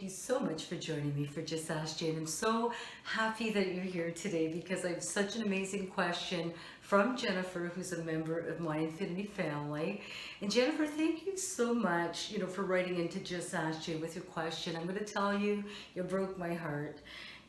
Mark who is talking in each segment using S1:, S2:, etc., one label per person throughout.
S1: you so much for joining me for Just Ask Jane. I'm so happy that you're here today because I have such an amazing question from Jennifer, who's a member of my Infinity family. And Jennifer, thank you so much, for writing into Just Ask Jane with your question. I'm going to tell you, you broke my heart.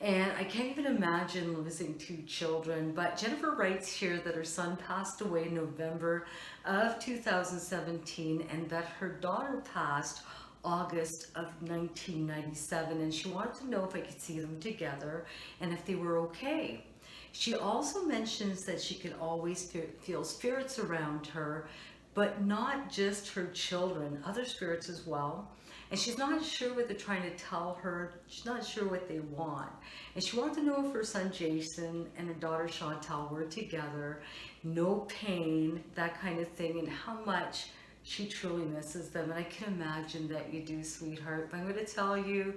S1: And I can't even imagine losing two children. But Jennifer writes here that her son passed away in November of 2017 and that her daughter passed August of 1997, and she wanted to know if I could see them together and if they were okay. She also mentions that she can always feel spirits around her, but not just her children, other spirits as well. And she's not sure what they're trying to tell her. She's not sure what they want. And she wanted to know if her son Jason and her daughter Chantal were together, no pain, that kind of thing, and how much she truly misses them. And I can imagine that you do, sweetheart. But I'm going to tell you,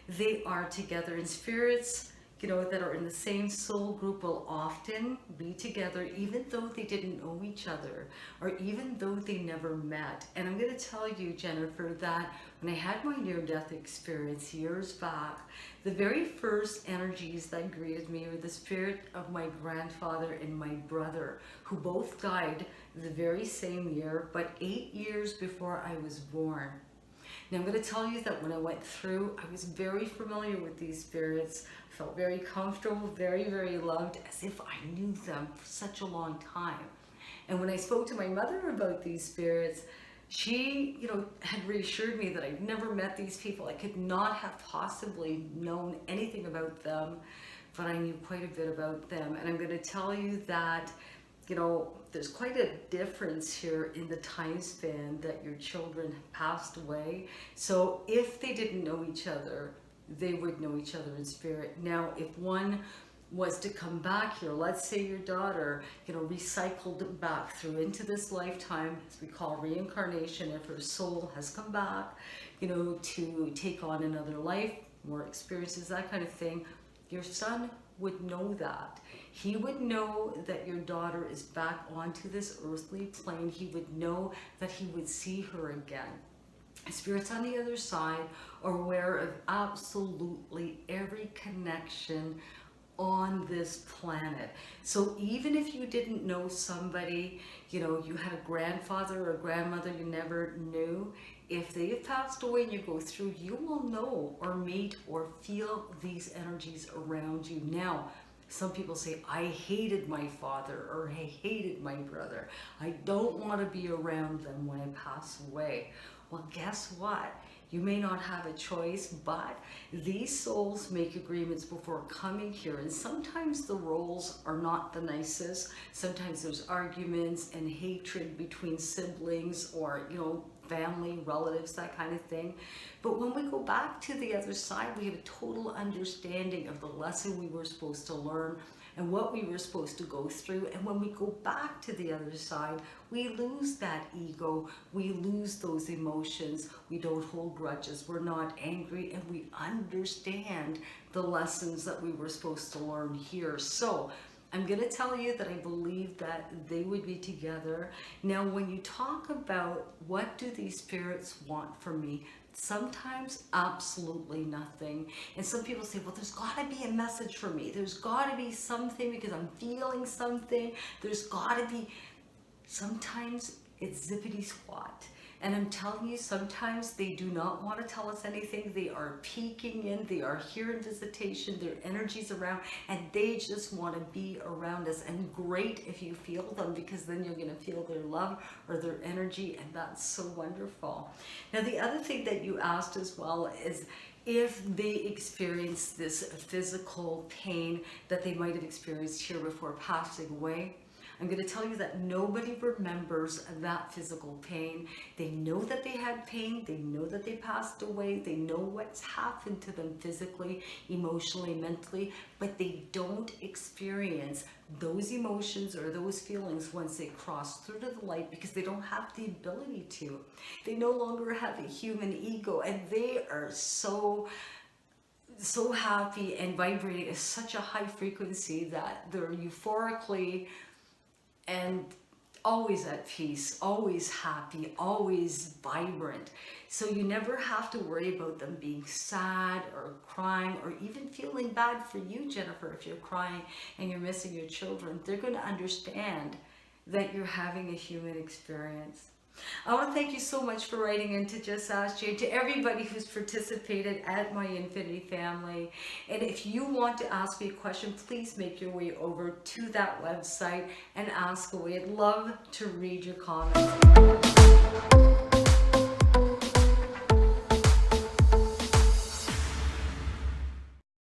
S1: they are together. And spirits, that are in the same soul group will often be together even though they didn't know each other or even though they never met. And I'm going to tell you, Jennifer, that when I had my near-death experience years back, the very first energies that greeted me were the spirit of my grandfather and my brother, who both died the very same year, but 8 years before I was born. Now I'm going to tell you that when I went through, I was very familiar with these spirits. I felt very comfortable, very, very loved, as if I knew them for such a long time. And when I spoke to my mother about these spirits, she, had reassured me that I'd never met these people. I could not have possibly known anything about them, but I knew quite a bit about them. And I'm going to tell you that there's quite a difference here in the time span that your children passed away. So if they didn't know each other, they would know each other in spirit. Now, if one was to come back here, let's say your daughter, recycled back through into this lifetime, as we call reincarnation, if her soul has come back, to take on another life, more experiences, that kind of thing, your son would know that. He would know that your daughter is back onto this earthly plane. He would know that he would see her again. Spirits on the other side are aware of absolutely every connection on this planet. So even if you didn't know somebody, you had a grandfather or a grandmother you never knew, if they have passed away and you go through, you will know or meet or feel these energies around you. Now, some people say, I hated my father or I hated my brother. I don't want to be around them when I pass away. Well, guess what? You may not have a choice, but these souls make agreements before coming here. And sometimes the roles are not the nicest. Sometimes there's arguments and hatred between siblings or, family, relatives, that kind of thing. But when we go back to the other side, we have a total understanding of the lesson we were supposed to learn and what we were supposed to go through. And when we go back to the other side, we lose that ego, we lose those emotions, we don't hold grudges, we're not angry, and we understand the lessons that we were supposed to learn here. So I'm going to tell you that I believe that they would be together. Now, when you talk about what do these spirits want from me, sometimes absolutely nothing. And some people say, well, there's got to be a message for me. There's got to be something because I'm feeling something. There's got to be. Sometimes it's zippity squat. And I'm telling you, sometimes they do not want to tell us anything. They are peeking in. They are here in visitation. Their energy's around, and they just want to be around us. And great if you feel them, because then you're going to feel their love or their energy, and that's so wonderful. Now, the other thing that you asked as well is if they experience this physical pain that they might have experienced here before passing away. I'm going to tell you that nobody remembers that physical pain. They know that they had pain. They know that they passed away. They know what's happened to them physically, emotionally, mentally, but they don't experience those emotions or those feelings once they cross through to the light because they don't have the ability to. They no longer have a human ego, and they are so happy and vibrating at such a high frequency that they're euphorically and always at peace, always happy, always vibrant. So you never have to worry about them being sad or crying or even feeling bad for you, Jennifer, if you're crying and you're missing your children. They're going to understand that you're having a human experience. I want to thank you so much for writing in to Just Ask Jane, to everybody who's participated at my Infinity family. And if you want to ask me a question, please make your way over to that website and ask away. I'd love to read your comments.